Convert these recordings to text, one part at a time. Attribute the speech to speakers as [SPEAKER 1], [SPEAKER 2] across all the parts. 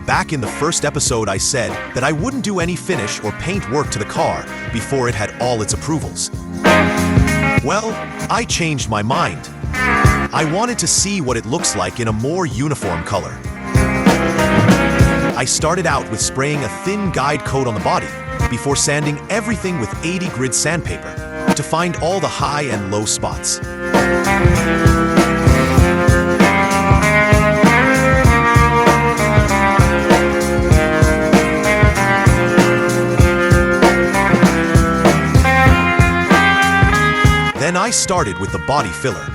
[SPEAKER 1] Back in the first episode, I said that I wouldn't do any finish or paint work to the car before it had all its approvals. Well, I changed my mind. I wanted to see what it looks like in a more uniform color. I started out with spraying a thin guide coat on the body before sanding everything with 80 grit sandpaper to find all the high and low spots. Then I started with the body filler.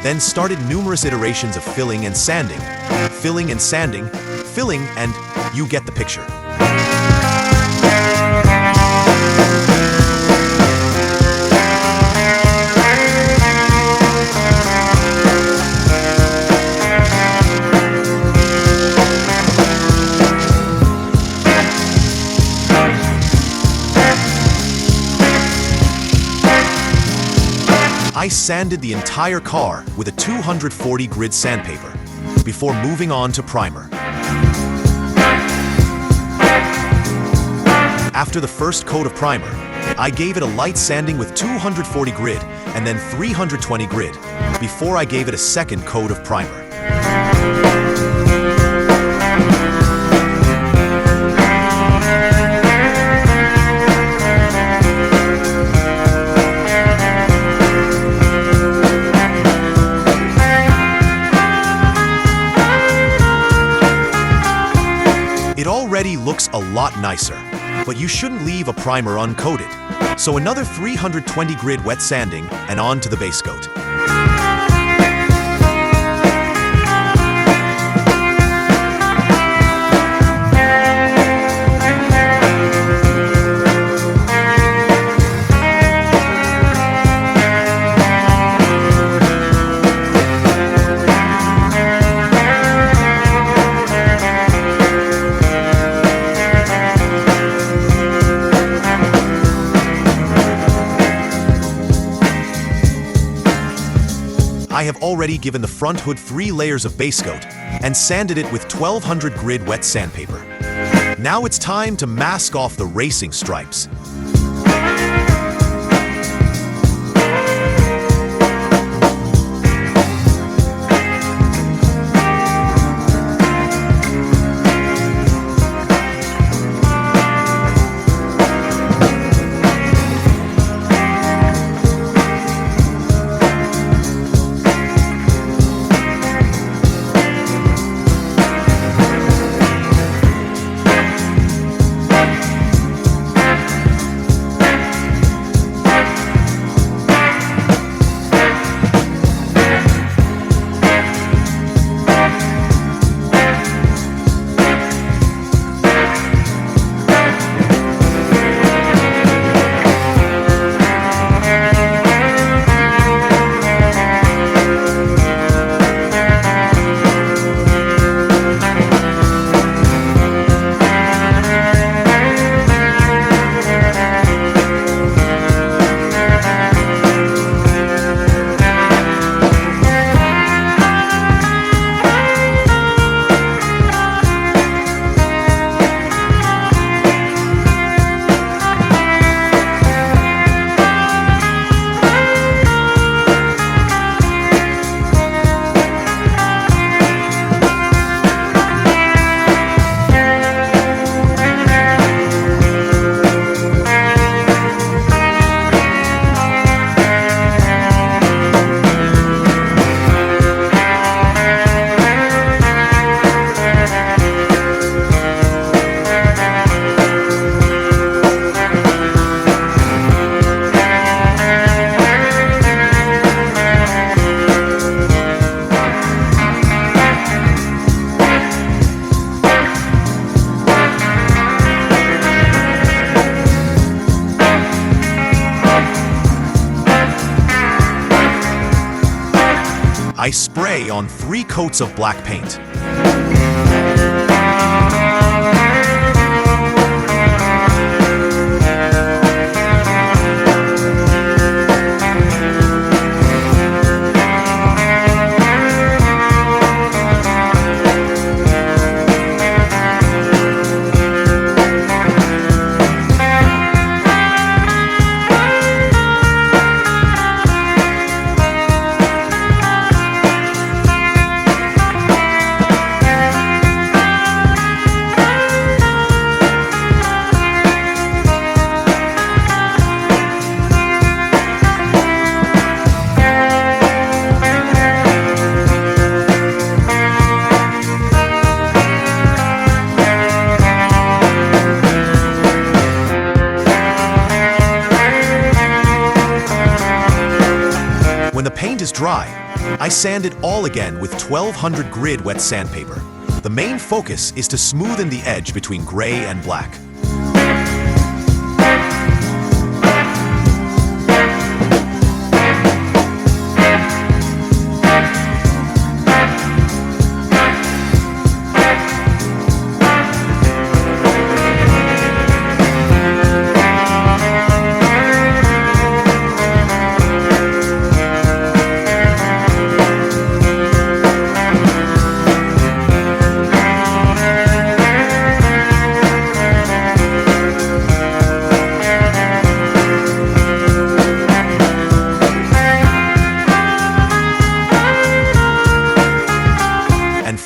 [SPEAKER 1] Then started numerous iterations of filling and sanding, filling and sanding, filling, and you get the picture. I sanded the entire car with a 240 grit sandpaper before moving on to primer. After the first coat of primer, I gave it a light sanding with 240 grit and then 320 grit before I gave it a second coat of primer. It already looks a lot nicer, but you shouldn't leave a primer uncoated. So another 320 grit wet sanding and on to the base coat. I have already given the front hood 3 layers of base coat and sanded it with 1200 grit wet sandpaper. Now it's time to mask off the racing stripes. I spray on 3 coats of black paint. dry, I sand it all again with 1200 grit wet sandpaper. The main focus is to smoothen the edge between gray and black.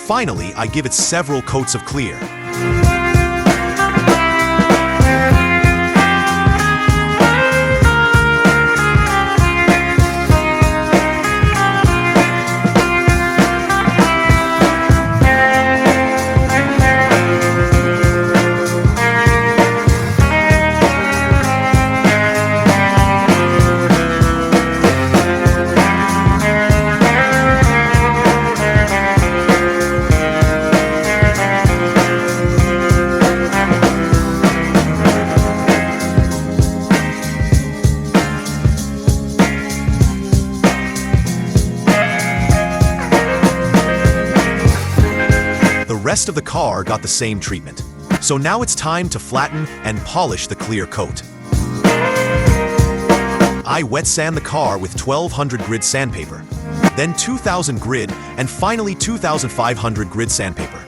[SPEAKER 1] Finally, I give it several coats of clear. The rest of the car got the same treatment. So now it's time to flatten and polish the clear coat. I wet sand the car with 1200 grit sandpaper, then 2000 grit, and finally 2500 grit sandpaper.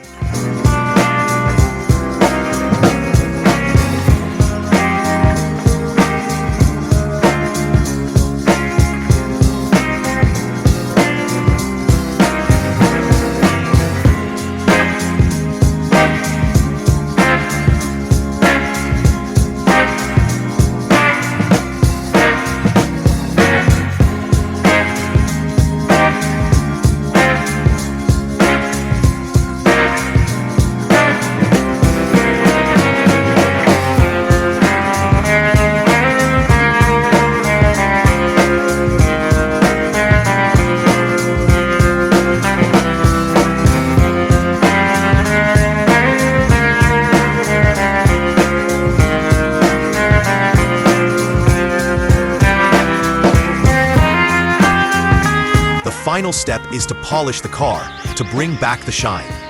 [SPEAKER 1] The final step is to polish the car to bring back the shine.